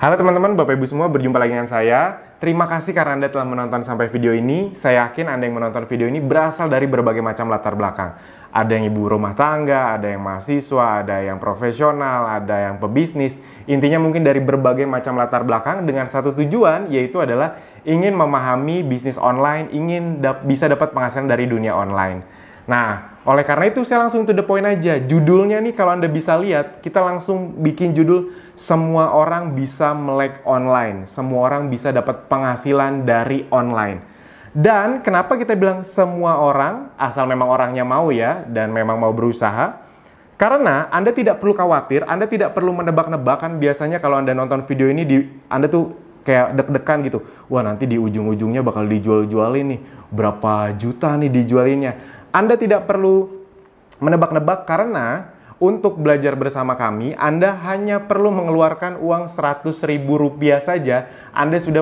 Halo teman-teman, Bapak Ibu semua, berjumpa lagi dengan saya. Terima kasih karena Anda telah menonton sampai video ini. Saya yakin Anda yang menonton video ini berasal dari berbagai macam latar belakang. Ada yang ibu rumah tangga, ada yang mahasiswa, ada yang profesional, ada yang pebisnis. Intinya mungkin dari berbagai macam latar belakang dengan satu tujuan, yaitu adalah ingin memahami bisnis online, ingin bisa dapat penghasilan dari dunia online. Nah, oleh karena itu saya langsung to the point aja. Judulnya nih kalau Anda bisa lihat, kita langsung bikin judul semua orang bisa melek online. Semua orang bisa dapat penghasilan dari online. Dan kenapa kita bilang semua orang, asal memang orangnya mau ya, dan memang mau berusaha. Karena Anda tidak perlu khawatir, Anda tidak perlu menebak-nebak. Kan biasanya kalau Anda nonton video ini, Anda tuh kayak deg-degan gitu. Wah, nanti di ujung-ujungnya bakal dijual-jualin nih. Berapa juta nih dijualinnya. Anda tidak perlu menebak-nebak karena untuk belajar bersama kami, Anda hanya perlu mengeluarkan uang Rp100.000 saja. Anda sudah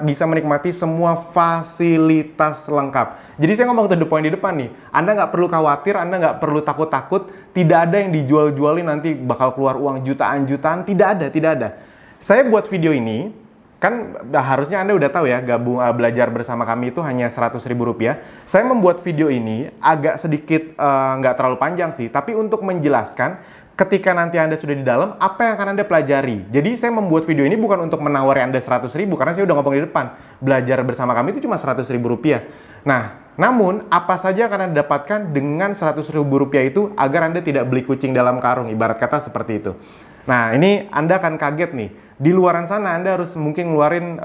bisa menikmati semua fasilitas lengkap. Jadi saya ngomong to the point di depan nih. Anda nggak perlu khawatir, Anda nggak perlu takut-takut. Tidak ada yang dijual-jualin nanti bakal keluar uang jutaan-jutaan. Tidak ada. Saya buat video ini, kan harusnya Anda udah tahu ya, gabung belajar bersama kami itu hanya Rp100.000. Saya membuat video ini agak sedikit nggak terlalu panjang sih, tapi untuk menjelaskan ketika nanti Anda sudah di dalam, apa yang akan Anda pelajari. Jadi saya membuat video ini bukan untuk menawari Anda 100.000, karena saya udah ngomong di depan, belajar bersama kami itu cuma Rp100.000. Nah, namun apa saja yang akan Anda dapatkan dengan Rp100.000 itu agar Anda tidak beli kucing dalam karung, ibarat kata seperti itu. Nah, ini Anda akan kaget nih. Di luaran sana Anda harus mungkin ngeluarin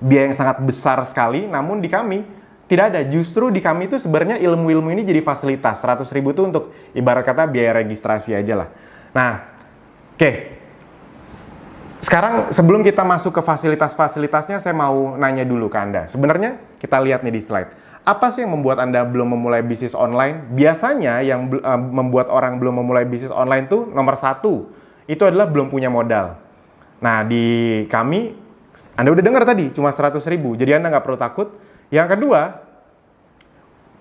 biaya yang sangat besar sekali, namun di kami tidak ada. Justru di kami itu sebenarnya ilmu-ilmu ini jadi fasilitas. Rp100.000 itu untuk ibarat kata biaya registrasi aja lah. Nah, oke. Sekarang sebelum kita masuk ke fasilitas-fasilitasnya, saya mau nanya dulu ke Anda. Sebenarnya kita lihat nih di slide. Apa sih yang membuat Anda belum memulai bisnis online? Biasanya yang membuat orang belum memulai bisnis online tuh nomor satu, itu adalah belum punya modal. Nah, di kami, Anda udah dengar tadi, cuma Rp100.000. Jadi Anda nggak perlu takut. Yang kedua,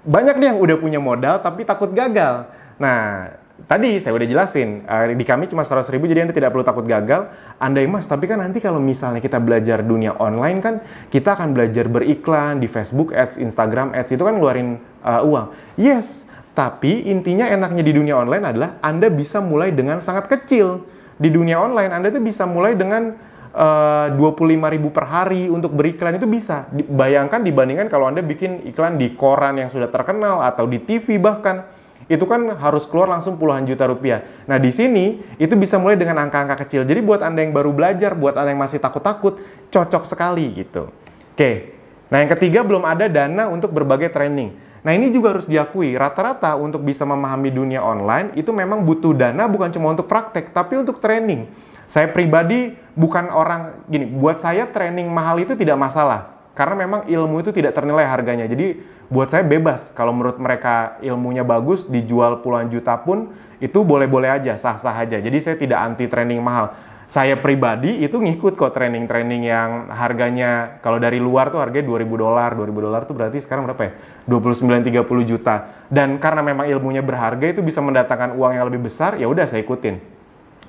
banyak nih yang udah punya modal tapi takut gagal. Nah, tadi saya udah jelasin, di kami cuma Rp100.000, jadi Anda tidak perlu takut gagal. Anda mas, tapi kan nanti kalau misalnya kita belajar dunia online kan, kita akan belajar beriklan di Facebook Ads, Instagram Ads, itu kan ngeluarin uang. Yes, tapi intinya enaknya di dunia online adalah Anda bisa mulai dengan sangat kecil. Di dunia online, Anda tuh bisa mulai dengan 25.000 per hari untuk beriklan, itu bisa. Bayangkan dibandingkan kalau Anda bikin iklan di koran yang sudah terkenal atau di TV bahkan, itu kan harus keluar langsung puluhan juta rupiah. Nah, di sini itu bisa mulai dengan angka-angka kecil. Jadi buat Anda yang baru belajar, buat Anda yang masih takut-takut, cocok sekali gitu. Oke. Nah, yang ketiga, belum ada dana untuk berbagai training. Nah, ini juga harus diakui, rata-rata untuk bisa memahami dunia online itu memang butuh dana bukan cuma untuk praktek, tapi untuk training. Saya pribadi bukan orang, gini, buat saya training mahal itu tidak masalah. Karena memang ilmu itu tidak ternilai harganya. Jadi, buat saya bebas. Kalau menurut mereka ilmunya bagus, dijual puluhan juta pun, itu boleh-boleh aja, sah-sah aja. Jadi, saya tidak anti training mahal. Saya pribadi itu ngikut kok training-training yang harganya kalau dari luar tuh harganya $2.000. $2.000 tuh berarti sekarang berapa ya? 29-30 juta. Dan karena memang ilmunya berharga itu bisa mendatangkan uang yang lebih besar, ya udah saya ikutin.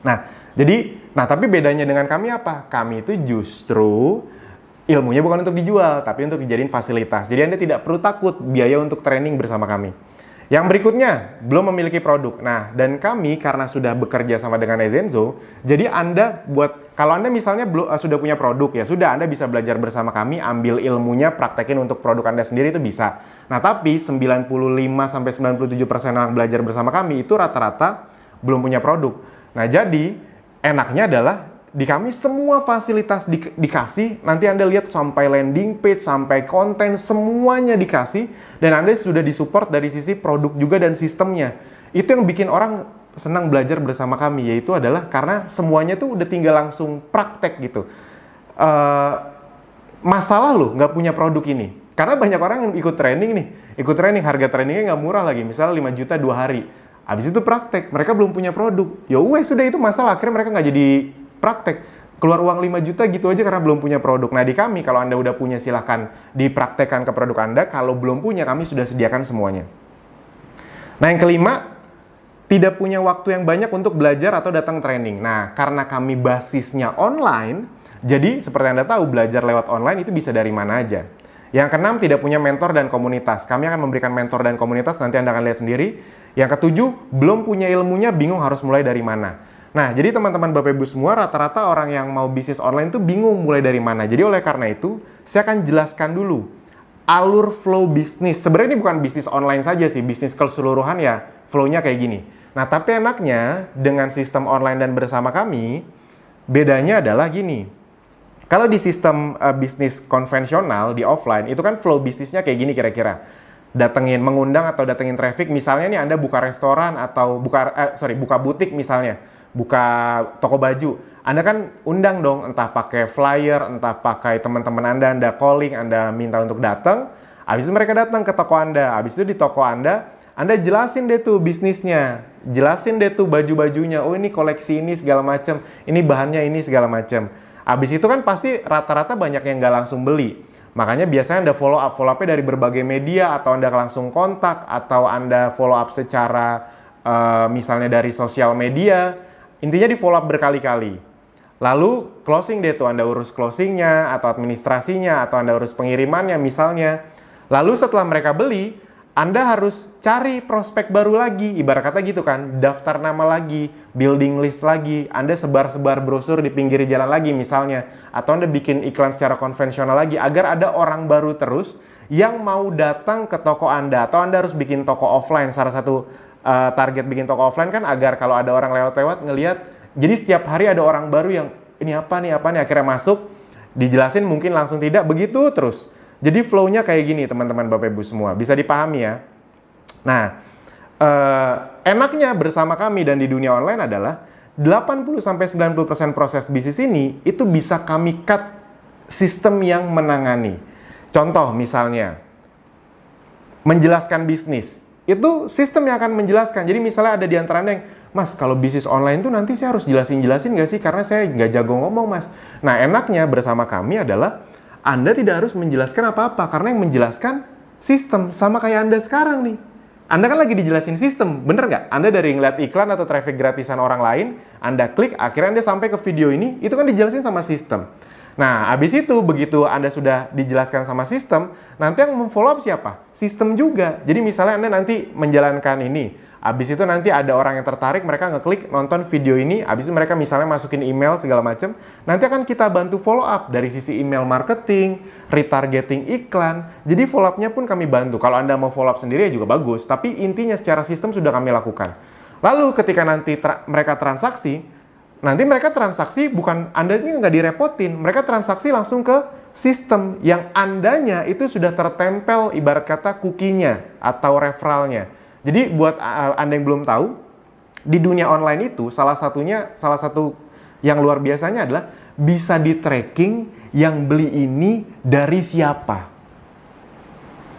Nah, tapi bedanya dengan kami apa? Kami itu justru ilmunya bukan untuk dijual, tapi untuk dijadiin fasilitas. Jadi Anda tidak perlu takut biaya untuk training bersama kami. Yang berikutnya, belum memiliki produk. Nah, dan kami karena sudah bekerja sama dengan Ezenzo, jadi kalau Anda misalnya sudah punya produk, ya sudah Anda bisa belajar bersama kami, ambil ilmunya, praktekin untuk produk Anda sendiri itu bisa. Nah, tapi 95-97% yang belajar bersama kami itu rata-rata belum punya produk. Nah, jadi enaknya adalah di kami semua fasilitas dikasih, nanti Anda lihat sampai landing page, sampai konten, semuanya dikasih, dan Anda sudah disupport dari sisi produk juga dan sistemnya. Itu yang bikin orang senang belajar bersama kami, yaitu adalah karena semuanya tuh udah tinggal langsung praktek gitu. Masalah loh nggak punya produk ini, karena banyak orang yang ikut training, harga trainingnya nggak murah lagi, misalnya 5 juta 2 hari. Habis itu praktek, mereka belum punya produk. Ya sudah itu masalah, akhirnya mereka nggak jadi praktek, keluar uang 5 juta gitu aja karena belum punya produk. Nah, di kami kalau Anda udah punya silahkan dipraktekkan ke produk Anda, kalau belum punya kami sudah sediakan semuanya. Nah, yang kelima, tidak punya waktu yang banyak untuk belajar atau datang training. Nah, karena kami basisnya online, jadi seperti Anda tahu, belajar lewat online itu bisa dari mana aja. Yang keenam, tidak punya mentor dan komunitas. Kami akan memberikan mentor dan komunitas, nanti Anda akan lihat sendiri. Yang ketujuh, belum punya ilmunya, bingung harus mulai dari mana. Nah, jadi teman-teman Bapak Ibu semua, rata-rata orang yang mau bisnis online itu bingung mulai dari mana. Jadi oleh karena itu, saya akan jelaskan dulu alur flow bisnis. Sebenarnya ini bukan bisnis online saja sih, bisnis keseluruhan ya flow-nya kayak gini. Nah, tapi enaknya dengan sistem online dan bersama kami, bedanya adalah gini. Kalau di sistem bisnis konvensional, di offline, itu kan flow bisnisnya kayak gini kira-kira. Mengundang atau datengin traffic, misalnya nih Anda buka restoran atau buka butik misalnya, buka toko baju. Anda kan undang dong, entah pakai flyer, entah pakai teman-teman Anda calling, Anda minta untuk datang. Habis itu mereka datang ke toko Anda. Habis itu di toko Anda jelasin deh tuh bisnisnya. Jelasin deh tuh baju-bajunya. Oh, ini koleksi ini segala macam. Ini bahannya ini segala macam. Habis itu kan pasti rata-rata banyak yang nggak langsung beli. Makanya biasanya Anda follow up-nya dari berbagai media, atau Anda langsung kontak, atau Anda follow up secara misalnya dari sosial media. Intinya di follow up berkali-kali. Lalu closing deh tuh, Anda urus closingnya, atau administrasinya, atau Anda urus pengirimannya misalnya. Lalu setelah mereka beli, Anda harus cari prospek baru lagi, ibarat kata gitu kan, daftar nama lagi, building list lagi, Anda sebar-sebar brosur di pinggir jalan lagi misalnya, atau Anda bikin iklan secara konvensional lagi, agar ada orang baru terus yang mau datang ke toko Anda, atau Anda harus bikin toko offline. Salah satu target bikin toko offline kan agar kalau ada orang lewat-lewat ngelihat, jadi setiap hari ada orang baru yang ini apa nih, akhirnya masuk, dijelasin mungkin langsung tidak, begitu terus. Jadi flow-nya kayak gini teman-teman Bapak Ibu semua, bisa dipahami ya. Nah, enaknya bersama kami dan di dunia online adalah 80-90% proses bisnis ini itu bisa kami cut sistem yang menangani. Contoh misalnya, menjelaskan bisnis. Itu sistem yang akan menjelaskan. Jadi misalnya ada di antara Anda yang, Mas, kalau bisnis online tuh nanti saya harus jelasin nggak sih? Karena saya nggak jago ngomong, Mas. Nah, enaknya bersama kami adalah Anda tidak harus menjelaskan apa-apa, karena yang menjelaskan sistem. Sama kayak Anda sekarang nih. Anda kan lagi dijelasin sistem, bener nggak? Anda dari ngeliat iklan atau traffic gratisan orang lain, Anda klik, akhirnya Anda sampai ke video ini, itu kan dijelasin sama sistem. Nah, habis itu, begitu Anda sudah dijelaskan sama sistem, nanti yang memfollow up siapa? Sistem juga. Jadi misalnya Anda nanti menjalankan ini, habis itu nanti ada orang yang tertarik, mereka ngeklik nonton video ini, habis itu mereka misalnya masukin email segala macam, nanti akan kita bantu follow up dari sisi email marketing, retargeting iklan. Jadi follow up-nya pun kami bantu. Kalau Anda mau follow up sendiri ya juga bagus, tapi intinya secara sistem sudah kami lakukan. Lalu ketika nanti mereka transaksi, nanti mereka transaksi bukan Anda ini nggak direpotin, mereka transaksi langsung ke sistem yang Andanya itu sudah tertempel ibarat kata cookie-nya atau referralnya. Jadi buat Anda yang belum tahu, di dunia online itu salah satu yang luar biasanya adalah bisa di tracking yang beli ini dari siapa.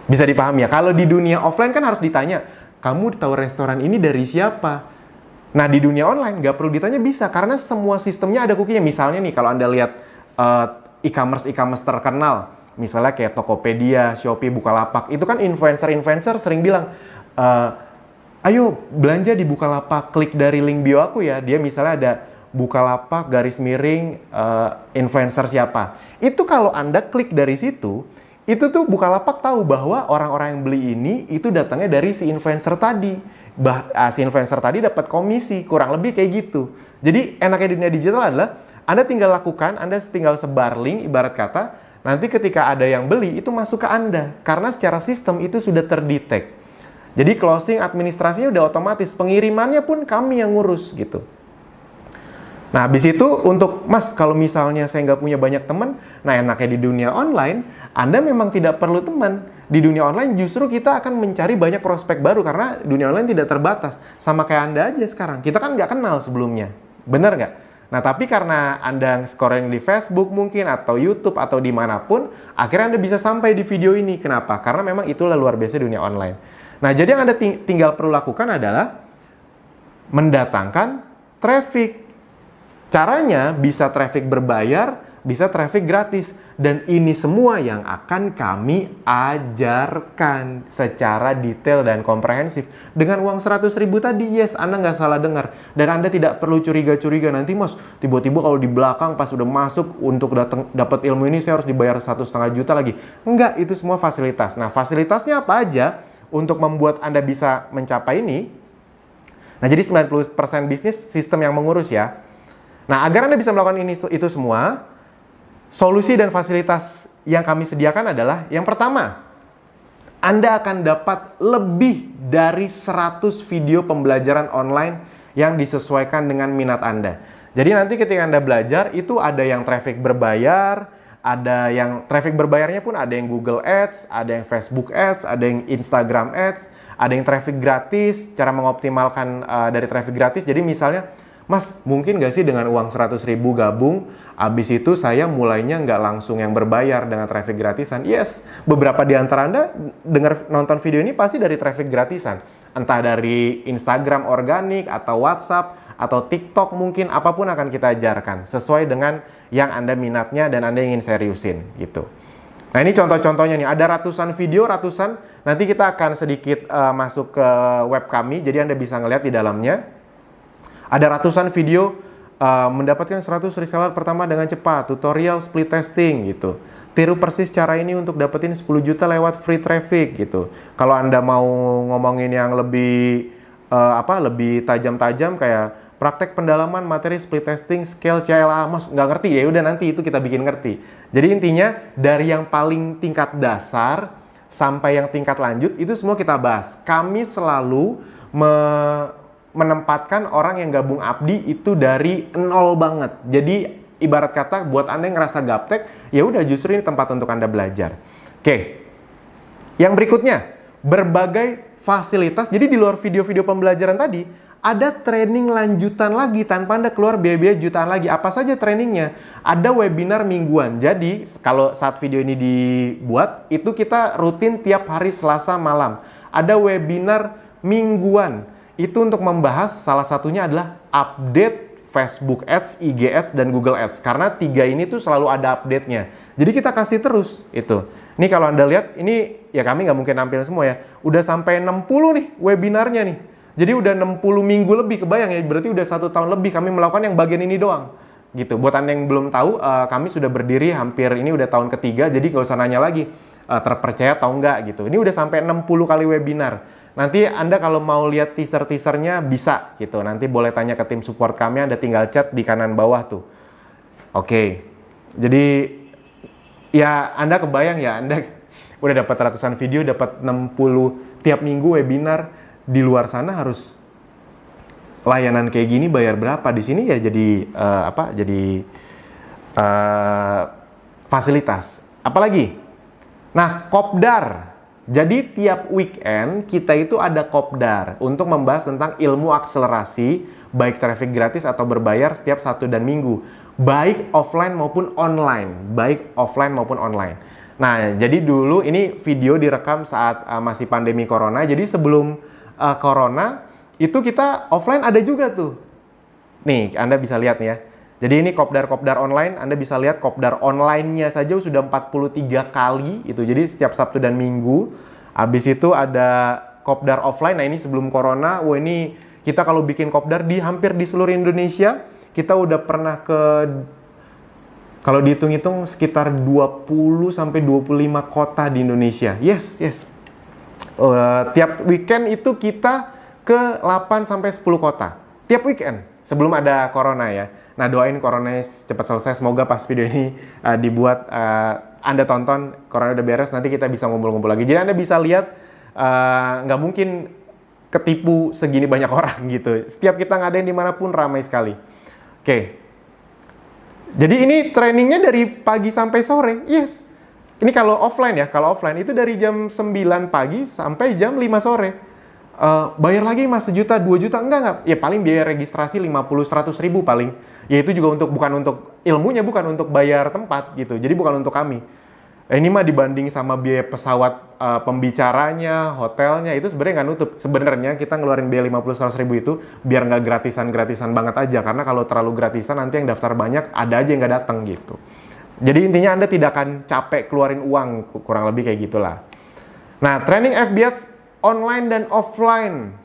Bisa dipahami ya? Kalau di dunia offline kan harus ditanya, kamu tahu restoran ini dari siapa? Nah, di dunia online nggak perlu ditanya, bisa, karena semua sistemnya ada cookie-nya. Misalnya nih, kalau Anda lihat e-commerce terkenal, misalnya kayak Tokopedia, Shopee, Bukalapak, itu kan influencer sering bilang, ayo belanja di Bukalapak, klik dari link bio aku ya. Dia misalnya ada Bukalapak _ influencer siapa. Itu kalau Anda klik dari situ, itu tuh Bukalapak tahu bahwa orang-orang yang beli ini itu datangnya dari si influencer tadi. Si influencer tadi dapat komisi, kurang lebih kayak gitu. Jadi enaknya dunia digital adalah Anda tinggal lakukan, Anda tinggal sebar link ibarat kata, nanti ketika ada yang beli itu masuk ke Anda, karena secara sistem itu sudah terdetek. Jadi closing administrasinya udah otomatis, pengirimannya pun kami yang ngurus gitu. Nah, habis itu untuk, Mas, kalau misalnya saya nggak punya banyak teman, nah enaknya di dunia online, Anda memang tidak perlu teman. Di dunia online justru kita akan mencari banyak prospek baru, karena dunia online tidak terbatas. Sama kayak Anda aja sekarang, kita kan nggak kenal sebelumnya. Bener nggak? Nah, tapi karena Anda scoring di Facebook mungkin, atau YouTube, atau dimanapun, akhirnya Anda bisa sampai di video ini. Kenapa? Karena memang itulah luar biasa dunia online. Nah, jadi yang Anda tinggal perlu lakukan adalah mendatangkan traffic. Caranya bisa traffic berbayar, bisa traffic gratis. Dan ini semua yang akan kami ajarkan secara detail dan komprehensif. Dengan uang 100.000 tadi, yes, Anda nggak salah dengar. Dan Anda tidak perlu curiga-curiga, nanti Mas, tiba-tiba kalau di belakang pas udah masuk untuk dapat ilmu ini saya harus dibayar 1,5 juta lagi. Enggak, itu semua fasilitas. Nah, fasilitasnya apa aja untuk membuat Anda bisa mencapai ini? Nah, jadi 90% bisnis sistem yang mengurus ya. Nah, agar Anda bisa melakukan itu semua, solusi dan fasilitas yang kami sediakan adalah yang pertama, Anda akan dapat lebih dari 100 video pembelajaran online yang disesuaikan dengan minat Anda. Jadi nanti ketika Anda belajar, itu ada yang traffic berbayar, ada yang traffic berbayarnya pun ada yang Google Ads, ada yang Facebook Ads, ada yang Instagram Ads, ada yang traffic gratis, cara mengoptimalkan dari traffic gratis. Jadi misalnya, Mas, mungkin nggak sih dengan uang 100.000 gabung, abis itu saya mulainya nggak langsung yang berbayar dengan traffic gratisan? Yes, beberapa di antara Anda nonton video ini pasti dari traffic gratisan. Entah dari Instagram organik, atau WhatsApp, atau TikTok mungkin, apapun akan kita ajarkan. Sesuai dengan yang Anda minatnya dan Anda ingin seriusin, gitu. Nah, ini contoh-contohnya nih, ada ratusan video, nanti kita akan sedikit masuk ke web kami, jadi Anda bisa ngeliat di dalamnya. Ada ratusan video mendapatkan 100 reseller pertama dengan cepat, tutorial split testing gitu. Tiru persis cara ini untuk dapetin 10 juta lewat free traffic gitu. Kalau Anda mau ngomongin yang lebih lebih tajam-tajam kayak praktek pendalaman materi split testing scale CLA, Mas nggak ngerti ya udah nanti itu kita bikin ngerti. Jadi intinya dari yang paling tingkat dasar sampai yang tingkat lanjut itu semua kita bahas. Kami selalu menempatkan orang yang gabung Abdi itu dari nol banget. Jadi ibarat kata buat Anda yang ngerasa gaptek, ya udah justru ini tempat untuk Anda belajar. Oke. Yang berikutnya, berbagai fasilitas. Jadi di luar video-video pembelajaran tadi, ada training lanjutan lagi tanpa Anda keluar biaya-biaya jutaan lagi. Apa saja trainingnya? Ada webinar mingguan. Jadi kalau saat video ini dibuat, itu kita rutin tiap hari Selasa malam. Ada webinar mingguan. Itu untuk membahas salah satunya adalah update Facebook Ads, IG Ads, dan Google Ads. Karena 3 ini tuh selalu ada update-nya. Jadi kita kasih terus itu. Ini kalau Anda lihat, ini ya kami nggak mungkin nampil semua ya. Udah sampai 60 nih webinarnya nih. Jadi udah 60 minggu lebih, kebayang ya. Berarti udah 1 tahun lebih kami melakukan yang bagian ini doang. Gitu. Buat Anda yang belum tahu, kami sudah berdiri hampir ini udah tahun ketiga. Jadi nggak usah nanya lagi terpercaya atau enggak gitu. Ini udah sampai 60 kali webinar. Nanti Anda kalau mau lihat teaser-teasernya bisa gitu. Nanti boleh tanya ke tim support kami, Anda tinggal chat di kanan bawah tuh. Oke. Jadi ya Anda kebayang ya, Anda udah dapat ratusan video, dapat 60 tiap minggu webinar. Di luar sana harus layanan kayak gini bayar berapa? Di sini ya jadi fasilitas. Apalagi? Nah, kopdar. Jadi tiap weekend kita itu ada kopdar untuk membahas tentang ilmu akselerasi baik traffic gratis atau berbayar setiap Sabtu dan Minggu, baik offline maupun online, Nah, jadi dulu ini video direkam saat masih pandemi corona. Jadi sebelum corona itu kita offline ada juga tuh. Nih, Anda bisa lihat nih ya. Jadi ini kopdar online, Anda bisa lihat kopdar online-nya saja sudah 43 kali itu. Jadi setiap Sabtu dan Minggu. Habis itu ada kopdar offline. Nah, ini sebelum corona. Wah, ini kita kalau bikin kopdar hampir di seluruh Indonesia, kita udah pernah ke, kalau dihitung-hitung sekitar 20 sampai 25 kota di Indonesia. Yes. Tiap weekend itu kita ke 8 sampai 10 kota. Tiap weekend sebelum ada corona ya. Nah, doain corona cepat selesai. Semoga pas video ini dibuat, Anda tonton, corona udah beres, nanti kita bisa ngumpul-ngumpul lagi. Jadi Anda bisa lihat, nggak mungkin ketipu segini banyak orang gitu. Setiap kita ngadain dimanapun ramai sekali. Oke. Jadi ini trainingnya dari pagi sampai sore. Yes. Ini kalau offline ya. Kalau offline itu dari jam 9 pagi sampai jam 5 sore. Bayar lagi Mas 1 juta, 2 juta, enggak. Ya paling biaya registrasi 50-100 ribu paling. Ya itu juga bukan untuk ilmunya, bukan untuk bayar tempat gitu. Jadi bukan untuk kami. Ini mah dibanding sama biaya pesawat pembicaranya, hotelnya, itu sebenarnya nggak nutup. Sebenarnya kita ngeluarin biaya 50-100 ribu itu biar nggak gratisan banget aja. Karena kalau terlalu gratisan nanti yang daftar banyak, ada aja yang nggak datang gitu. Jadi intinya Anda tidak akan capek keluarin uang, kurang lebih kayak gitulah. Nah, training FB Ads online dan offline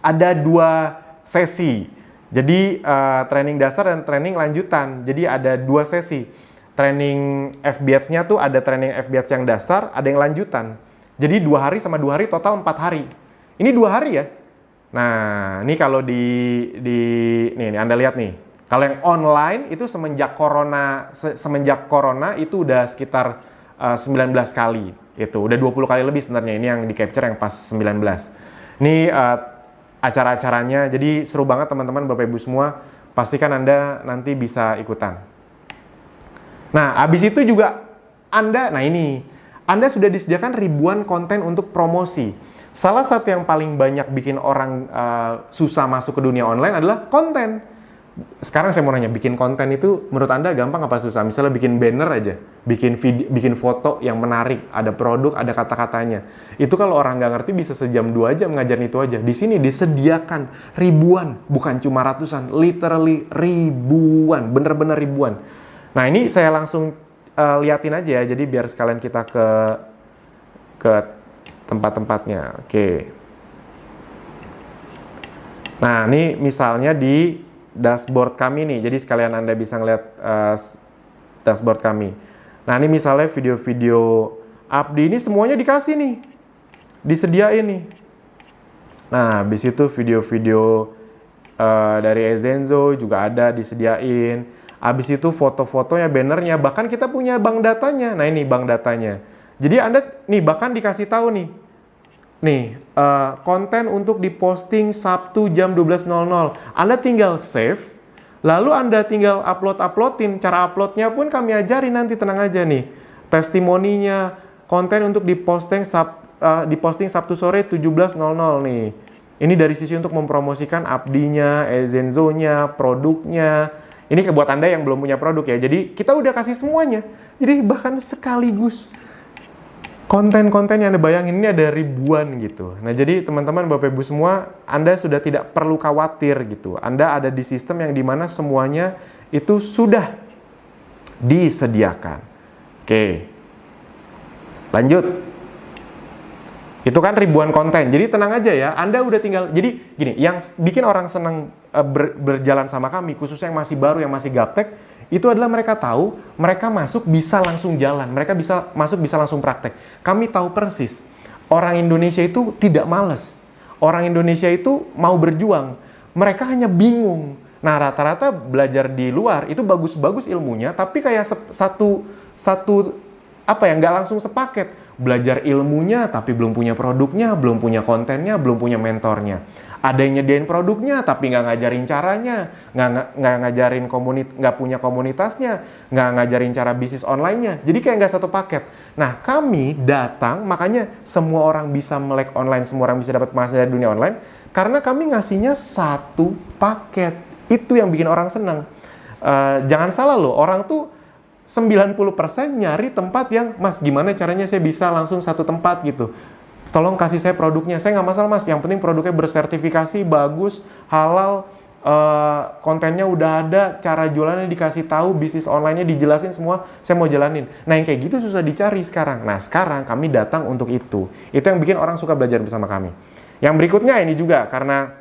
ada 2 sesi. Jadi training dasar dan training lanjutan. Jadi ada 2 sesi. Training FB Ads-nya tuh ada training FB Ads yang dasar, ada yang lanjutan. Jadi 2 hari sama 2 hari total 4 hari. Ini 2 hari ya. Nah, ini kalau nih Anda lihat nih. Kalau yang online itu semenjak corona itu udah sekitar 19 kali. Itu udah 20 kali lebih sebenarnya. Ini yang di capture yang pas 19. Ini acara-acaranya. Jadi seru banget teman-teman, Bapak Ibu semua. Pastikan Anda nanti bisa ikutan. Nah, habis itu juga Anda sudah disediakan ribuan konten untuk promosi. Salah satu yang paling banyak bikin orang susah masuk ke dunia online adalah konten. Sekarang saya mau nanya, bikin konten itu menurut Anda gampang apa susah? Misalnya bikin banner aja, bikin video, bikin foto yang menarik, ada produk, ada kata-katanya. Itu kalau orang nggak ngerti bisa sejam 2 jam ngajarin itu aja. Di sini disediakan ribuan, bukan cuma ratusan, literally ribuan, bener-bener ribuan. Nah, ini saya langsung liatin aja ya, jadi biar sekalian kita ke tempat-tempatnya. Oke. Nah, ini misalnya di dashboard kami nih, jadi sekalian Anda bisa ngeliat dashboard kami. Nah, ini misalnya video-video Abdi ini semuanya dikasih nih, disediain nih. Nah, habis itu video-video dari Ezenzo juga ada disediain. Habis itu foto-fotonya, bannernya, bahkan kita punya bank datanya. Nah, ini bank datanya. Jadi Anda nih bahkan dikasih tahu nih, konten untuk diposting Sabtu jam 12.00. Anda tinggal save, lalu Anda tinggal uploadin. Cara uploadnya pun kami ajarin nanti, tenang aja nih. Testimoninya, konten untuk diposting Sabtu sore 17.00 nih. Ini dari sisi untuk mempromosikan Abdinya, Ezenzo-nya, produknya. Ini buat Anda yang belum punya produk ya. Jadi kita udah kasih semuanya. Jadi bahkan sekaligus konten-konten yang Anda bayangin ini ada ribuan gitu. Nah, jadi teman-teman, Bapak Ibu semua, Anda sudah tidak perlu khawatir gitu. Anda ada di sistem yang dimana semuanya itu sudah disediakan. Oke. Lanjut. Itu kan ribuan konten. Jadi tenang aja ya, Anda udah tinggal. Jadi gini, yang bikin orang senang berjalan sama kami, khususnya yang masih baru, yang masih gaptek, itu adalah mereka tahu, mereka masuk bisa langsung jalan, mereka bisa masuk bisa langsung praktek. Kami tahu persis, orang Indonesia itu tidak malas. Orang Indonesia itu mau berjuang, mereka hanya bingung. Nah, rata-rata belajar di luar itu bagus-bagus ilmunya, tapi kayak nggak langsung sepaket. Belajar ilmunya tapi belum punya produknya, belum punya kontennya, belum punya mentornya. Ada yang nyediain produknya tapi nggak ngajarin caranya, nggak ngajarin nggak punya komunitasnya, nggak ngajarin cara bisnis online-nya. Jadi kayak nggak satu paket. Nah, kami datang, makanya semua orang bisa melek online, semua orang bisa dapat penghasilan dari dunia online, karena kami ngasihnya satu paket. Itu yang bikin orang senang. Jangan salah loh, orang tuh 90% nyari tempat yang, Mas, gimana caranya saya bisa langsung satu tempat gitu. Tolong kasih saya produknya. Saya nggak masalah, Mas. Yang penting produknya bersertifikasi, bagus, halal, kontennya udah ada, cara jualannya dikasih tahu, bisnis online-nya dijelasin semua, saya mau jalanin. Nah, yang kayak gitu susah dicari sekarang. Nah, sekarang kami datang untuk itu. Itu yang bikin orang suka belajar bersama kami. Yang berikutnya ini juga, karena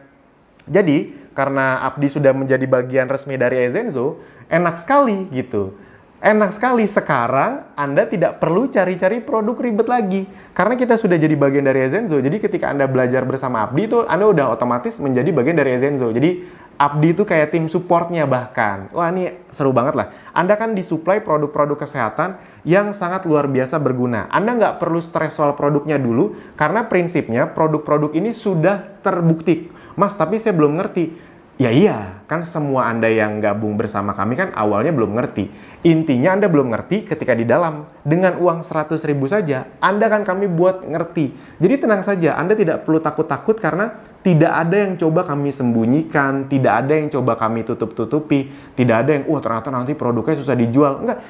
Abdi sudah menjadi bagian resmi dari Ezenzo, enak sekali gitu. Enak sekali sekarang Anda tidak perlu cari-cari produk ribet lagi. Karena kita sudah jadi bagian dari Ezenzo. Jadi ketika Anda belajar bersama Abdi itu Anda udah otomatis menjadi bagian dari Ezenzo. Jadi Abdi itu kayak tim supportnya bahkan. Wah, ini seru banget lah. Anda kan disuplai produk-produk kesehatan yang sangat luar biasa berguna. Anda nggak perlu stres soal produknya dulu. Karena prinsipnya produk-produk ini sudah terbukti. Mas, tapi saya belum ngerti. Ya iya, kan semua Anda yang gabung bersama kami kan awalnya belum ngerti. Intinya Anda belum ngerti ketika di dalam. Dengan uang 100.000 saja, Anda kan kami buat ngerti. Jadi tenang saja, Anda tidak perlu takut-takut karena tidak ada yang coba kami sembunyikan, tidak ada yang coba kami tutup-tutupi, tidak ada yang, ternyata nanti produknya susah dijual. Enggak,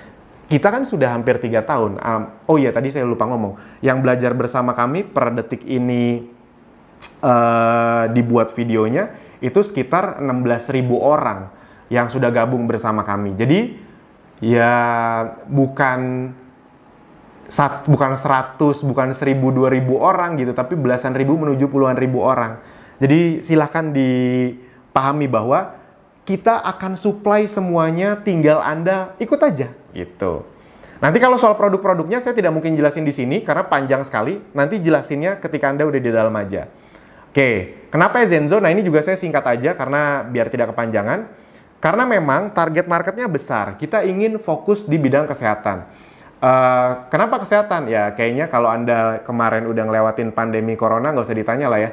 kita kan sudah hampir 3 tahun. Oh iya, tadi saya lupa ngomong. Yang belajar bersama kami per detik ini dibuat videonya, itu sekitar 16.000 orang yang sudah gabung bersama kami. Jadi ya bukan 100, bukan 1000, 2000 orang gitu, tapi belasan ribu menuju puluhan ribu orang. Jadi silahkan dipahami bahwa kita akan supply semuanya, tinggal Anda ikut aja gitu. Nanti kalau soal produk-produknya saya tidak mungkin jelasin di sini karena panjang sekali. Nanti jelasinnya ketika Anda udah di dalam aja. Oke, kenapa Ezenzo? Nah ini juga saya singkat aja karena biar tidak kepanjangan. Karena memang target marketnya besar. Kita ingin fokus di bidang kesehatan. Kenapa kesehatan? Ya kayaknya kalau Anda kemarin udah ngelewatin pandemi corona nggak usah ditanya lah ya.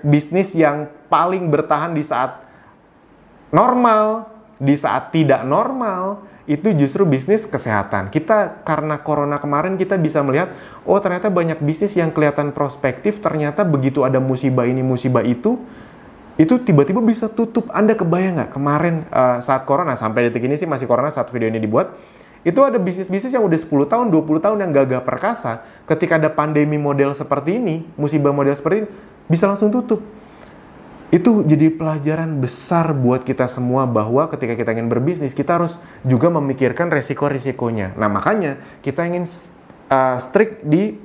Bisnis yang paling bertahan di saat normal, di saat tidak normal, itu justru bisnis kesehatan. Kita karena corona kemarin kita bisa melihat, oh ternyata banyak bisnis yang kelihatan prospektif, ternyata begitu ada musibah ini, musibah itu tiba-tiba bisa tutup. Anda kebayang nggak kemarin saat corona, sampai detik ini sih masih corona saat video ini dibuat, itu ada bisnis-bisnis yang udah 10 tahun, 20 tahun yang gagah perkasa, ketika ada pandemi model seperti ini, musibah model seperti ini, bisa langsung tutup. Itu jadi pelajaran besar buat kita semua bahwa ketika kita ingin berbisnis, kita harus juga memikirkan resiko-risikonya. Nah, makanya kita ingin strict di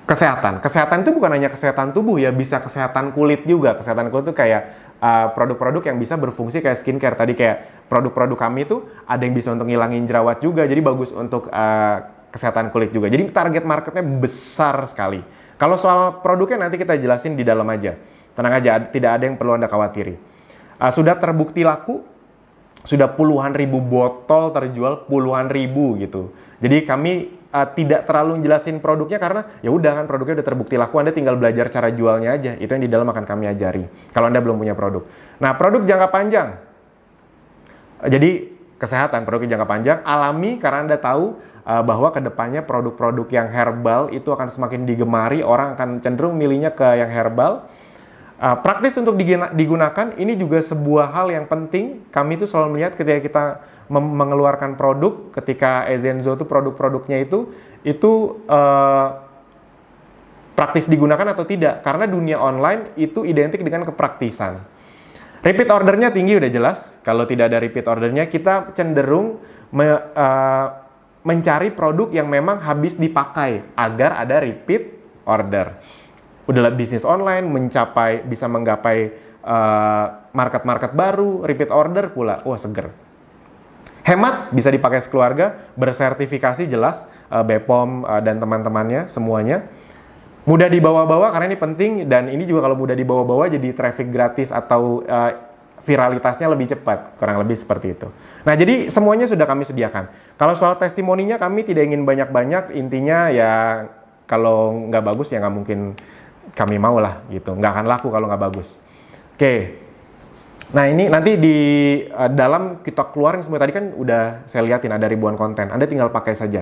kesehatan. Kesehatan itu bukan hanya kesehatan tubuh ya, bisa kesehatan kulit juga. Kesehatan kulit itu kayak produk-produk yang bisa berfungsi kayak skincare. Tadi kayak produk-produk kami itu ada yang bisa untuk ngilangin jerawat juga, jadi bagus untuk kesehatan kulit juga. Jadi target marketnya besar sekali. Kalau soal produknya nanti kita jelasin di dalam aja. Tenang aja, tidak ada yang perlu Anda khawatiri. Sudah terbukti laku, sudah puluhan ribu botol terjual, puluhan ribu gitu. Jadi kami tidak terlalu jelasin produknya karena ya udah kan produknya udah terbukti laku, Anda tinggal belajar cara jualnya aja. Itu yang di dalam akan kami ajari kalau Anda belum punya produk. Nah, produk jangka panjang. Jadi kesehatan, produk jangka panjang, alami karena Anda tahu bahwa kedepannya produk-produk yang herbal itu akan semakin digemari, orang akan cenderung milihnya ke yang herbal. Praktis untuk digunakan, ini juga sebuah hal yang penting. Kami itu selalu melihat ketika kita mengeluarkan produk, ketika Ezenzo itu produk-produknya itu praktis digunakan atau tidak. Karena dunia online itu identik dengan kepraktisan. Repeat ordernya tinggi udah jelas. Kalau tidak ada repeat ordernya, kita cenderung mencari produk yang memang habis dipakai agar ada repeat order. Udah bisnis online bisa menggapai market-market baru, repeat order pula, wah seger. Hemat, bisa dipakai sekeluarga, bersertifikasi jelas, BPOM dan teman-temannya semuanya. Mudah dibawa-bawa karena ini penting, dan ini juga kalau mudah dibawa-bawa jadi traffic gratis atau viralitasnya lebih cepat, kurang lebih seperti itu. Nah, jadi semuanya sudah kami sediakan. Kalau soal testimoninya kami tidak ingin banyak-banyak, intinya ya kalau nggak bagus ya nggak mungkin kami mau lah gitu, nggak akan laku kalau nggak bagus. Oke. Nah ini nanti di dalam kita keluarin semua, tadi kan udah saya liatin ada ribuan konten, Anda tinggal pakai saja.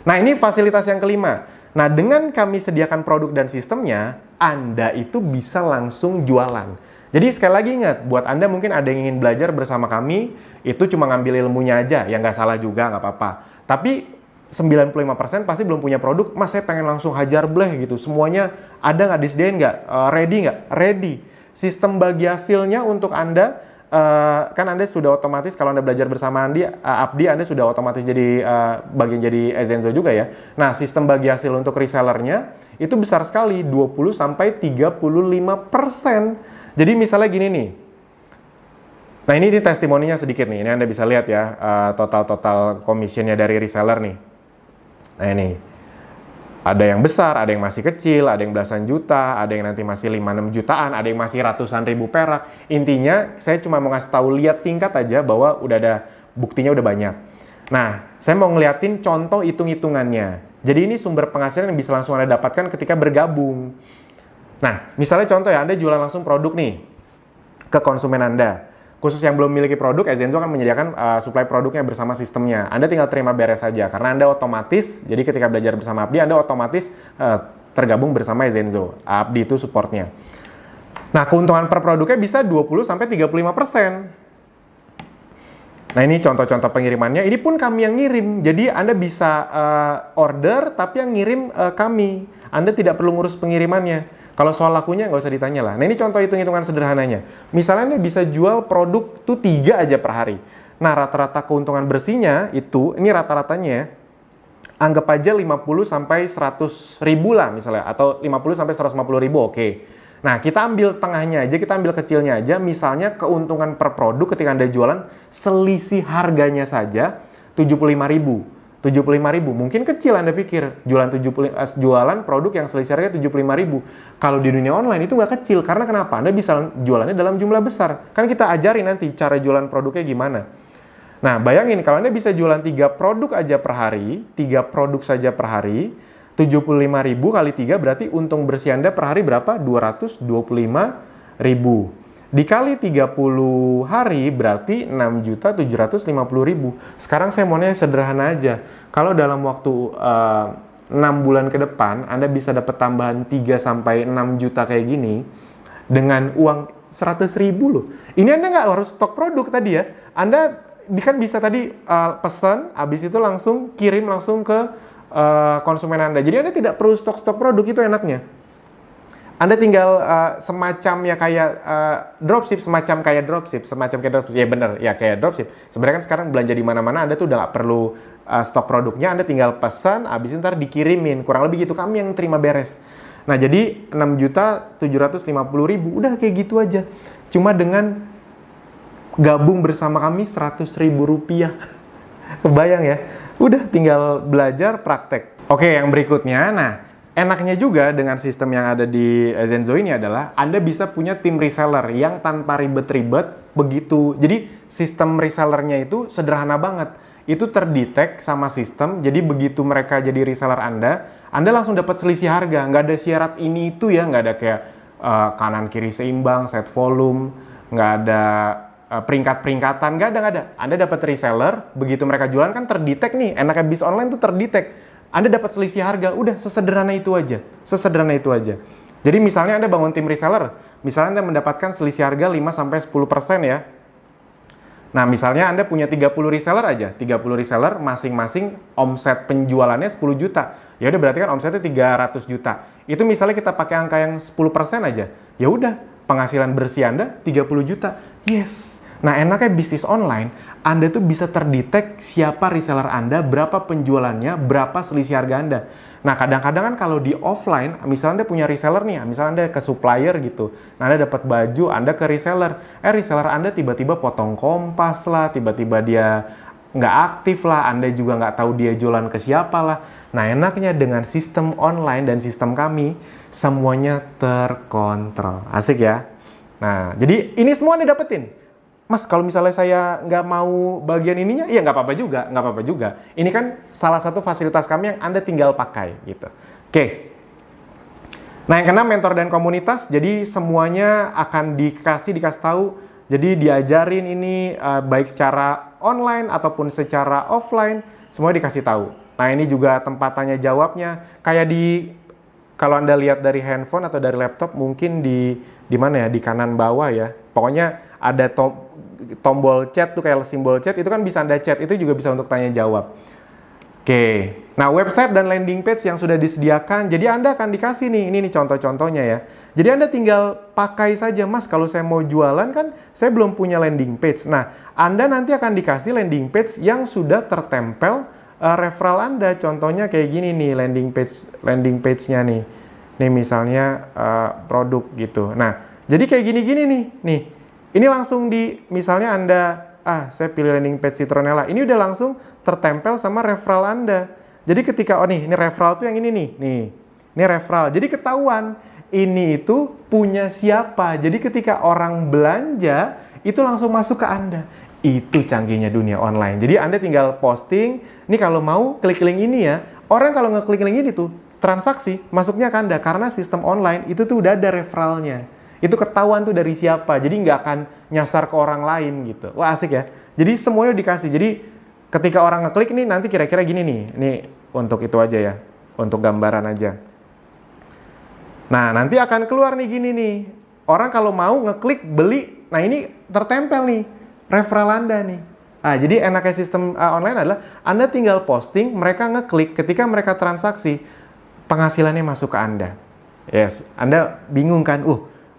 Nah ini fasilitas yang kelima. Nah dengan kami sediakan produk dan sistemnya, Anda itu bisa langsung jualan. Jadi sekali lagi ingat, buat Anda mungkin ada yang ingin belajar bersama kami, itu cuma ngambil ilmunya aja, ya nggak salah juga, nggak apa-apa. Tapi 95% pasti belum punya produk, Mas saya pengen langsung hajar bleh gitu, semuanya ada nggak, disediain nggak, ready nggak? Ready. Sistem bagi hasilnya untuk Anda, kan Anda sudah otomatis kalau Anda belajar bersama Abdi, Anda sudah otomatis jadi bagian jadi Ezenzo juga ya. Nah, sistem bagi hasil untuk resellernya itu besar sekali, 20-35%. Jadi misalnya gini nih, nah ini testimoninya sedikit nih, ini Anda bisa lihat ya, total commissionnya dari reseller nih. Nah ini, ada yang besar, ada yang masih kecil, ada yang belasan juta, ada yang nanti masih 5-6 jutaan, ada yang masih ratusan ribu perak. Intinya, saya cuma mau ngasih tahu, lihat singkat aja bahwa udah ada, buktinya udah banyak. Nah, saya mau ngeliatin contoh hitung-hitungannya. Jadi ini sumber penghasilan yang bisa langsung Anda dapatkan ketika bergabung. Nah, misalnya contoh ya, Anda jualan langsung produk nih ke konsumen Anda. Khusus yang belum memiliki produk, Ezenzo akan menyediakan supply produknya bersama sistemnya. Anda tinggal terima beres saja, karena Anda otomatis, jadi ketika belajar bersama Abdi, Anda otomatis tergabung bersama Ezenzo. Abdi itu supportnya. Nah, keuntungan per produknya bisa 20-35%. Nah, ini contoh-contoh pengirimannya. Ini pun kami yang ngirim. Jadi, Anda bisa order, tapi yang ngirim kami. Anda tidak perlu ngurus pengirimannya. Kalau soal lakunya nggak usah ditanya lah. Nah ini contoh hitung-hitungan sederhananya. Misalnya Anda bisa jual produk tuh 3 aja per hari. Nah, rata-rata keuntungan bersihnya itu, ini rata-ratanya ya, anggap aja 50 sampai 100 ribu lah misalnya, atau 50 sampai 150 ribu, oke. Nah, kita ambil tengahnya aja, kita ambil kecilnya aja, misalnya keuntungan per produk ketika Anda jualan, selisih harganya saja 75 ribu. 75 ribu, mungkin kecil Anda pikir, jualan produk yang selisih harga 75 ribu. Kalau di dunia online itu nggak kecil, karena kenapa? Anda bisa jualannya dalam jumlah besar. Kan kita ajarin nanti cara jualan produknya gimana. Nah, bayangin kalau Anda bisa jualan 3 produk aja per hari, 3 produk saja per hari, 75.000 kali 3 berarti untung bersih Anda per hari berapa? 225.000. Dikali 30 hari berarti 6.750.000. Sekarang saya maunya sederhana aja. Kalau dalam waktu 6 bulan ke depan Anda bisa dapat tambahan 3 sampai 6 juta kayak gini dengan uang 100.000 loh. Ini Anda nggak harus stok produk tadi ya. Anda kan bisa tadi pesan, habis itu langsung kirim langsung ke konsumen Anda. Jadi Anda tidak perlu stok-stok produk, itu enaknya. Anda tinggal semacam ya kayak dropship, semacam kayak dropship. Ya bener, ya kayak dropship. Sebenarnya kan sekarang belanja di mana-mana Anda tuh udah nggak perlu stok produknya, Anda tinggal pesan, habis itu ntar dikirimin. Kurang lebih gitu, kami yang terima beres. Nah, jadi 6.750.000, udah kayak gitu aja. Cuma dengan gabung bersama kami 100.000 rupiah. Kebayang ya? Udah tinggal belajar praktek. Oke, yang berikutnya, nah enaknya juga dengan sistem yang ada di Zenzo ini adalah Anda bisa punya tim reseller yang tanpa ribet-ribet begitu. Jadi sistem resellernya itu sederhana banget. Itu terdetek sama sistem, jadi begitu mereka jadi reseller Anda langsung dapat selisih harga. Nggak ada syarat ini itu ya, nggak ada kayak kanan kiri seimbang, set volume, nggak ada peringkat-peringkatan, nggak ada. Anda dapat reseller, begitu mereka jualan kan terdetek nih, enaknya bis online tuh terdetek. Anda dapat selisih harga, udah sesederhana itu aja. Jadi misalnya Anda bangun tim reseller, misalnya Anda mendapatkan selisih harga 5-10% ya. Nah, misalnya Anda punya 30 reseller aja, 30 reseller masing-masing omset penjualannya 10 juta. Ya udah berarti kan omsetnya 300 juta. Itu misalnya kita pakai angka yang 10% aja. Ya udah, penghasilan bersih Anda 30 juta. Yes. Nah, enaknya bisnis online, Anda tuh bisa terdetek siapa reseller Anda, berapa penjualannya, berapa selisih harga Anda. Nah, kadang-kadang kan kalau di offline, misalnya Anda punya reseller nih, misalnya Anda ke supplier gitu. Nah, Anda dapat baju, Anda ke reseller. Reseller Anda tiba-tiba potong kompas lah, tiba-tiba dia nggak aktif lah, Anda juga nggak tahu dia jualan ke siapa lah. Nah, enaknya dengan sistem online dan sistem kami, semuanya terkontrol. Asik ya? Nah, jadi ini semua Anda dapetin. Mas, kalau misalnya saya nggak mau bagian ininya, ya nggak apa-apa juga. Ini kan salah satu fasilitas kami yang Anda tinggal pakai, gitu. Oke. Nah, yang keenam, mentor dan komunitas. Jadi semuanya akan dikasih tahu. Jadi diajarin ini baik secara online ataupun secara offline, semua dikasih tahu. Nah, ini juga tempat tanya jawabnya. Kayak kalau Anda lihat dari handphone atau dari laptop, mungkin di mana ya, di kanan bawah ya. Pokoknya ada tombol chat tuh, kayak simbol chat, itu kan bisa Anda chat, itu juga bisa untuk tanya jawab. Oke. Nah, website dan landing page yang sudah disediakan, jadi Anda akan dikasih nih, ini nih contoh-contohnya ya. Jadi Anda tinggal pakai saja, Mas, kalau saya mau jualan kan saya belum punya landing page. Nah, Anda nanti akan dikasih landing page yang sudah tertempel referral Anda. Contohnya kayak gini nih, landing page-nya nih. Nih misalnya produk gitu. Nah, jadi kayak gini-gini nih. Ini langsung misalnya Anda, saya pilih landing page Citronella. Ini udah langsung tertempel sama referral Anda. Jadi ketika, ini referral tuh yang ini nih. Ini referral. Jadi ketahuan, ini itu punya siapa. Jadi ketika orang belanja, itu langsung masuk ke Anda. Itu canggihnya dunia online. Jadi Anda tinggal posting, ini kalau mau klik link ini ya. Orang kalau ngeklik link ini tuh, transaksi masuknya ke Anda. Karena sistem online itu tuh udah ada referralnya. Itu ketahuan tuh dari siapa, jadi nggak akan nyasar ke orang lain gitu. Wah, asik ya. Jadi semuanya dikasih. Jadi ketika orang ngeklik nih, nanti kira-kira gini nih. Ini untuk itu aja ya, untuk gambaran aja. Nah, nanti akan keluar nih gini nih. Orang kalau mau ngeklik beli, nah ini tertempel nih referral Anda nih. Nah, jadi enaknya sistem online adalah Anda tinggal posting, mereka ngeklik, ketika mereka transaksi, penghasilannya masuk ke Anda. Yes, Anda bingung kan?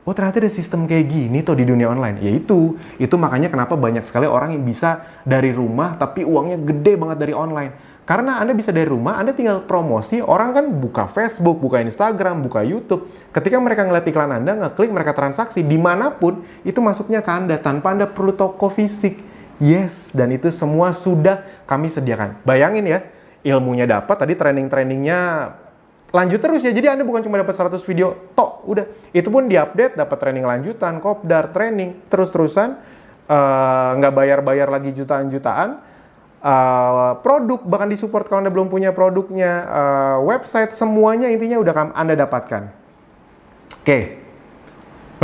oh ternyata ada sistem kayak gini tuh di dunia online. Ya itu makanya kenapa banyak sekali orang yang bisa dari rumah tapi uangnya gede banget dari online. Karena Anda bisa dari rumah, Anda tinggal promosi, orang kan buka Facebook, buka Instagram, buka YouTube. Ketika mereka ngeliat iklan Anda, ngeklik, mereka transaksi, dimanapun, itu masuknya ke Anda, tanpa Anda perlu toko fisik. Yes, dan itu semua sudah kami sediakan. Bayangin ya, ilmunya dapat, tadi training-trainingnya lanjut terus ya. Jadi Anda bukan cuma dapat 100 video, tok, udah. Itu pun diupdate, dapat training lanjutan, kopdar, training, terus-terusan, nggak bayar-bayar lagi jutaan-jutaan. Produk, bahkan disupport kalau Anda belum punya produknya, website, semuanya intinya udah Anda dapatkan. Oke.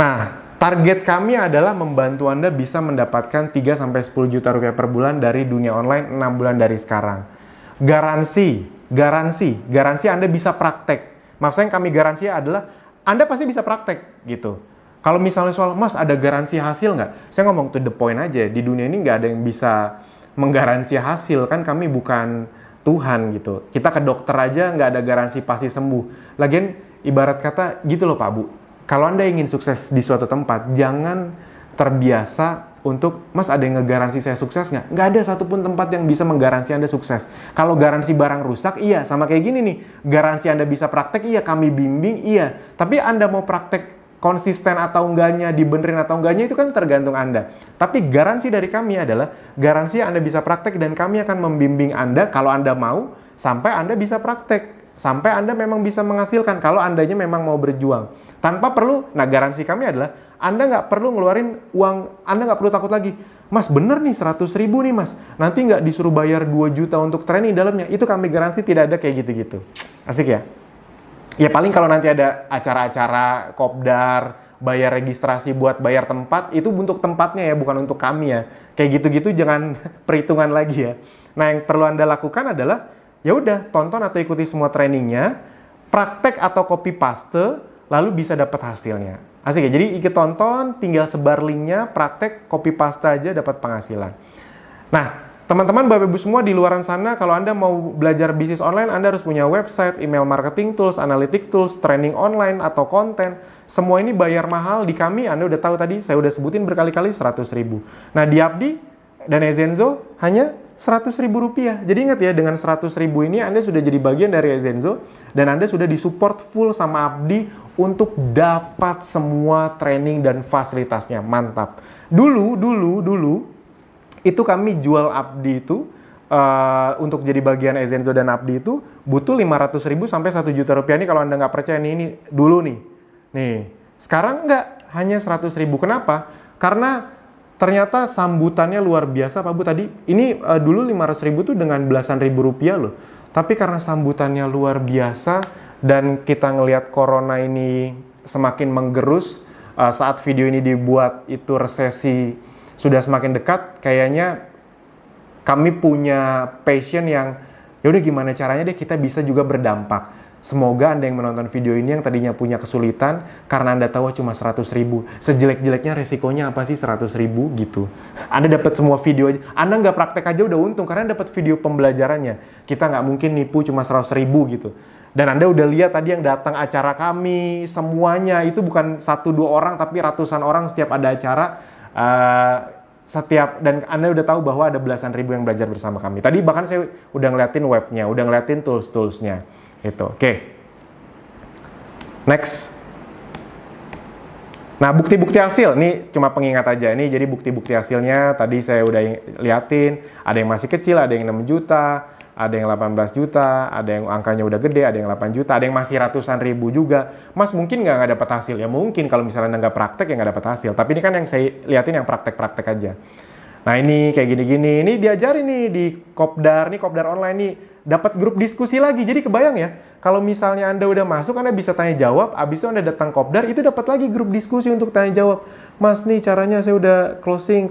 Nah, target kami adalah membantu Anda bisa mendapatkan 3-10 juta rupiah per bulan dari dunia online 6 bulan dari sekarang. Garansi Anda bisa praktek. Maksudnya yang kami garansi adalah Anda pasti bisa praktek gitu. Kalau misalnya soal, Mas ada garansi hasil nggak? Saya ngomong to the point aja, di dunia ini nggak ada yang bisa menggaransi hasil, kan kami bukan Tuhan gitu. Kita ke dokter aja nggak ada garansi pasti sembuh. Lagian ibarat kata gitu loh Pak Bu, kalau Anda ingin sukses di suatu tempat, jangan terbiasa untuk, Mas ada yang ngegaransi saya sukses nggak? Nggak ada satupun tempat yang bisa menggaransi Anda sukses. Kalau garansi barang rusak, iya. Sama kayak gini nih, garansi Anda bisa praktek, iya. Kami bimbing, iya. Tapi Anda mau praktek konsisten atau enggaknya, dibenerin atau enggaknya, itu kan tergantung Anda. Tapi garansi dari kami adalah, garansi Anda bisa praktek dan kami akan membimbing Anda kalau Anda mau, sampai Anda bisa praktek. Sampai Anda memang bisa menghasilkan, kalau Andanya memang mau berjuang. Tanpa perlu, nah garansi kami adalah, Anda nggak perlu ngeluarin uang, Anda nggak perlu takut lagi. Mas bener nih 100 ribu nih mas, nanti nggak disuruh bayar 2 juta untuk training dalamnya. Itu kami garansi tidak ada kayak gitu-gitu. Asik ya? Ya paling kalau nanti ada acara-acara kopdar, bayar registrasi buat bayar tempat, itu untuk tempatnya ya, bukan untuk kami ya. Kayak gitu-gitu jangan perhitungan lagi ya. Nah yang perlu Anda lakukan adalah, ya udah tonton atau ikuti semua trainingnya, praktek atau copy paste, lalu bisa dapat hasilnya. Asik ya, jadi ikut tonton, tinggal sebar linknya, praktek, copy paste aja dapat penghasilan. Nah, teman-teman, Bapak Ibu semua di luaran sana, kalau Anda mau belajar bisnis online, Anda harus punya website, email marketing tools, analytic tools, training online, atau konten. Semua ini bayar mahal di kami, Anda udah tahu tadi, saya udah sebutin berkali-kali 100 ribu. Nah, di Abdi dan Ezenzo hanya 100 ribu rupiah. Jadi ingat ya, dengan 100 ribu ini Anda sudah jadi bagian dari Ezenzo, dan Anda sudah disupport full sama Abdi untuk dapat semua training dan fasilitasnya. Mantap. Dulu, itu kami jual Abdi itu untuk jadi bagian Ezenzo dan Abdi itu butuh 500 ribu sampai 1 juta rupiah. Ini kalau Anda nggak percaya ini dulu nih. Sekarang nggak, hanya 100 ribu. Kenapa? Karena ternyata sambutannya luar biasa Pak Bu tadi. Ini dulu 500 ribu tuh dengan belasan ribu rupiah loh. Tapi karena sambutannya luar biasa dan kita ngelihat corona ini semakin menggerus, saat video ini dibuat itu resesi sudah semakin dekat, kayaknya kami punya passion yang yaudah gimana caranya deh kita bisa juga berdampak. Semoga Anda yang menonton video ini yang tadinya punya kesulitan karena Anda tahu cuma 100 ribu. Sejelek-jeleknya resikonya apa sih 100 ribu gitu. Anda dapat semua video aja. Anda nggak praktek aja udah untung karena dapat video pembelajarannya. Kita nggak mungkin nipu cuma 100 ribu gitu. Dan Anda udah lihat tadi yang datang acara kami, semuanya itu bukan 1-2 orang tapi ratusan orang setiap ada acara. Dan Anda udah tahu bahwa ada belasan ribu yang belajar bersama kami. Tadi bahkan saya udah ngeliatin webnya, udah ngeliatin tools-toolsnya. Itu, oke. Next. Nah, bukti-bukti hasil, ini cuma pengingat aja. Ini jadi bukti-bukti hasilnya, tadi saya udah liatin, ada yang masih kecil, ada yang 6 juta, ada yang 18 juta, ada yang angkanya udah gede, ada yang 8 juta, ada yang masih ratusan ribu juga. Mas mungkin nggak dapat hasil? Ya mungkin kalau misalnya nggak praktek ya nggak dapat hasil. Tapi ini kan yang saya liatin yang praktek-praktek aja. Nah ini kayak gini-gini, ini diajarin nih di Kopdar, nih Kopdar online nih, dapat grup diskusi lagi. Jadi kebayang ya, kalau misalnya Anda udah masuk, Anda bisa tanya jawab, abis itu Anda datang Kopdar, itu dapat lagi grup diskusi untuk tanya jawab. Mas nih caranya saya udah closing,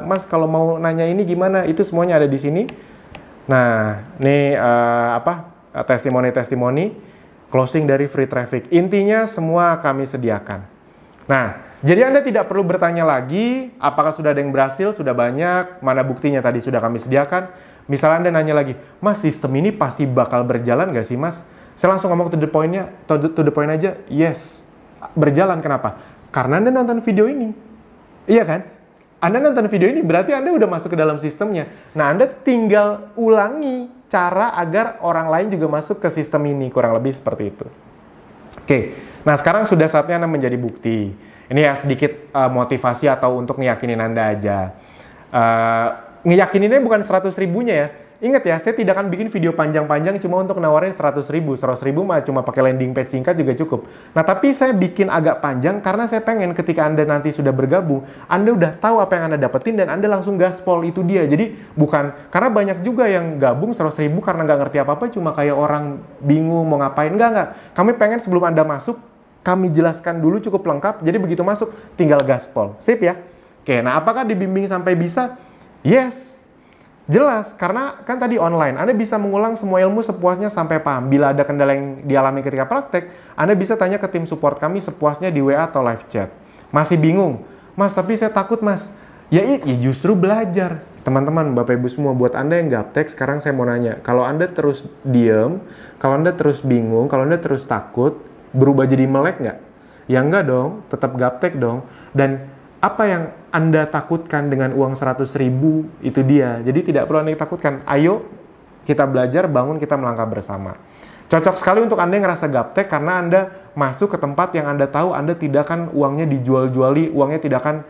Mas kalau mau nanya ini gimana? Itu semuanya ada di sini. Nah, ini testimoni closing dari free traffic. Intinya semua kami sediakan. Nah, jadi Anda tidak perlu bertanya lagi apakah sudah ada yang berhasil, sudah banyak, mana buktinya tadi sudah kami sediakan. Misalnya Anda nanya lagi, Mas sistem ini pasti bakal berjalan nggak sih Mas? Saya langsung ngomong to the point aja, yes, berjalan. Kenapa? Karena Anda nonton video ini. Iya kan? Anda nonton video ini berarti Anda udah masuk ke dalam sistemnya. Nah, Anda tinggal ulangi cara agar orang lain juga masuk ke sistem ini, kurang lebih seperti itu. Oke, nah sekarang sudah saatnya Anda menjadi bukti. Ini ya sedikit motivasi atau untuk ngeyakinin Anda aja. Ngeyakininnya bukan 100 ribunya ya. Ingat ya, saya tidak akan bikin video panjang-panjang cuma untuk nawarin 100 ribu. 100 ribu mah cuma pakai landing page singkat juga cukup. Nah, tapi saya bikin agak panjang karena saya pengen ketika Anda nanti sudah bergabung, Anda udah tahu apa yang Anda dapetin dan Anda langsung gaspol, itu dia. Jadi bukan, karena banyak juga yang gabung 100 ribu karena nggak ngerti apa-apa, cuma kayak orang bingung mau ngapain. Enggak. Kami pengen sebelum Anda masuk, kami jelaskan dulu cukup lengkap, jadi begitu masuk, tinggal gaspol. Sip ya? Oke, nah apakah dibimbing sampai bisa? Yes. Jelas, karena kan tadi online, Anda bisa mengulang semua ilmu sepuasnya sampai paham. Bila ada kendala yang dialami ketika praktek, Anda bisa tanya ke tim support kami sepuasnya di WA atau live chat. Masih bingung? Mas, tapi saya takut mas. Ya justru belajar. Teman-teman, Bapak Ibu semua, buat Anda yang gaptek, sekarang saya mau nanya. Kalau Anda terus diem, kalau Anda terus bingung, kalau Anda terus takut, berubah jadi melek nggak? Ya enggak dong, tetap gaptek dong. Dan apa yang Anda takutkan dengan uang 100 ribu, itu dia. Jadi tidak perlu Anda takutkan. Ayo kita belajar, bangun, kita melangkah bersama. Cocok sekali untuk Anda yang ngerasa gaptek karena Anda masuk ke tempat yang Anda tahu Anda tidak akan uangnya dijual-juali, uangnya tidak akan,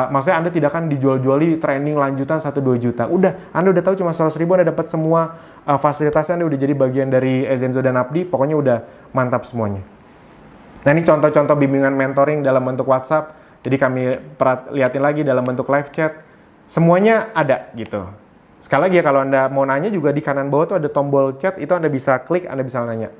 maksudnya Anda tidak akan dijual-juali training lanjutan 1-2 juta. Udah, Anda udah tahu cuma 100 ribu Anda dapat semua fasilitasnya, Anda udah jadi bagian dari Ezenzo dan Abdi, pokoknya udah mantap semuanya. Nah ini contoh-contoh bimbingan mentoring dalam bentuk WhatsApp. Jadi kami liatin lagi dalam bentuk live chat. Semuanya ada gitu. Sekali lagi ya, kalau Anda mau nanya juga di kanan bawah tuh ada tombol chat. Itu Anda bisa klik, Anda bisa nanya.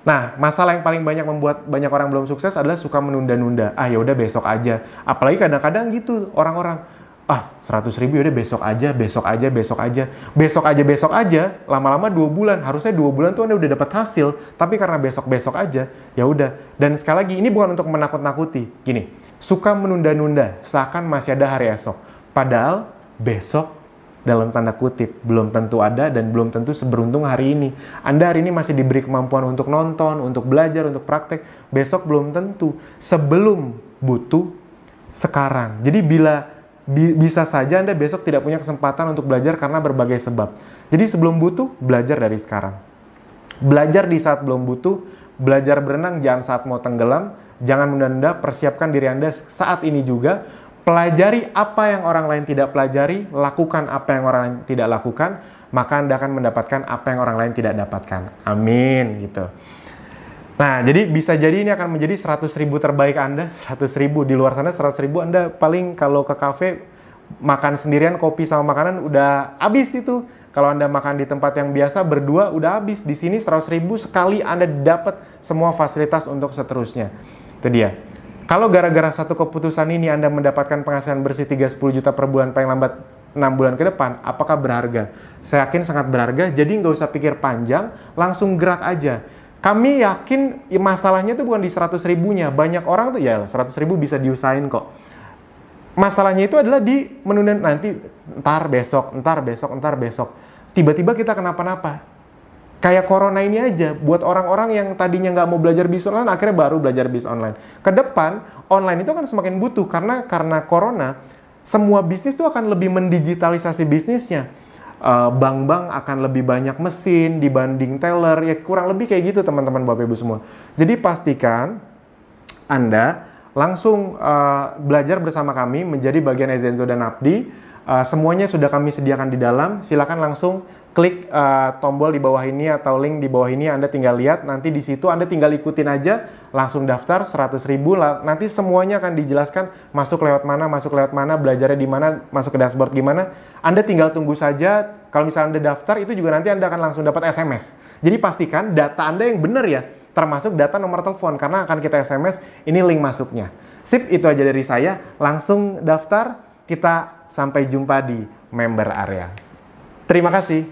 Nah, masalah yang paling banyak membuat banyak orang belum sukses adalah suka menunda-nunda. Ya udah besok aja. Apalagi kadang-kadang gitu orang-orang. 100 ribu ya udah besok aja. Besok aja. Lama-lama 2 bulan. Harusnya 2 bulan tuh Anda udah dapat hasil. Tapi karena besok aja, ya udah. Dan sekali lagi, ini bukan untuk menakut-nakuti. Gini, suka menunda-nunda seakan masih ada hari esok. Padahal besok dalam tanda kutip belum tentu ada dan belum tentu seberuntung hari ini. Anda hari ini masih diberi kemampuan untuk nonton, untuk belajar, untuk praktek. Besok belum tentu. Sebelum butuh, sekarang. Jadi bisa saja Anda besok tidak punya kesempatan untuk belajar karena berbagai sebab. Jadi sebelum butuh, belajar dari sekarang. Belajar di saat belum butuh, belajar berenang jangan saat mau tenggelam, jangan menunda, persiapkan diri Anda saat ini juga. Pelajari apa yang orang lain tidak pelajari, lakukan apa yang orang lain tidak lakukan, maka Anda akan mendapatkan apa yang orang lain tidak dapatkan. Amin, gitu. Nah, jadi bisa jadi ini akan menjadi 100 ribu terbaik Anda, 100 ribu. Di luar sana 100 ribu Anda paling kalau ke kafe, makan sendirian, kopi sama makanan udah habis itu. Kalau Anda makan di tempat yang biasa, berdua udah habis. Di sini 100 ribu sekali Anda dapat semua fasilitas untuk seterusnya. Itu dia. Kalau gara-gara satu keputusan ini Anda mendapatkan penghasilan bersih 3-10 juta per bulan paling lambat 6 bulan ke depan, apakah berharga? Saya yakin sangat berharga, jadi nggak usah pikir panjang, langsung gerak aja. Kami yakin masalahnya itu bukan di 100 ribunya. Banyak orang tuh ya 100 ribu bisa diusahain kok. Masalahnya itu adalah di menunda nanti, entar besok. Tiba-tiba kita kenapa-napa. Kayak corona ini aja, buat orang-orang yang tadinya nggak mau belajar bisnis online, akhirnya baru belajar bisnis online. Ke depan, online itu kan semakin butuh, karena corona, semua bisnis tuh akan lebih mendigitalisasi bisnisnya. Bank-bank akan lebih banyak mesin dibanding teller, ya kurang lebih kayak gitu teman-teman Bapak Ibu semua. Jadi pastikan Anda langsung belajar bersama kami menjadi bagian Ezenzo dan Abdi. Semuanya sudah kami sediakan di dalam. Silakan langsung klik tombol di bawah ini atau link di bawah ini, Anda tinggal lihat. Nanti di situ Anda tinggal ikutin aja, langsung daftar 100 ribu. Nanti semuanya akan dijelaskan masuk lewat mana, belajarnya di mana, masuk ke dashboard gimana. Anda tinggal tunggu saja. Kalau misalnya Anda daftar, itu juga nanti Anda akan langsung dapat SMS. Jadi pastikan data Anda yang benar ya, termasuk data nomor telepon, karena akan kita SMS, ini link masuknya. Sip, itu aja dari saya. Langsung daftar, kita sampai jumpa di member area. Terima kasih.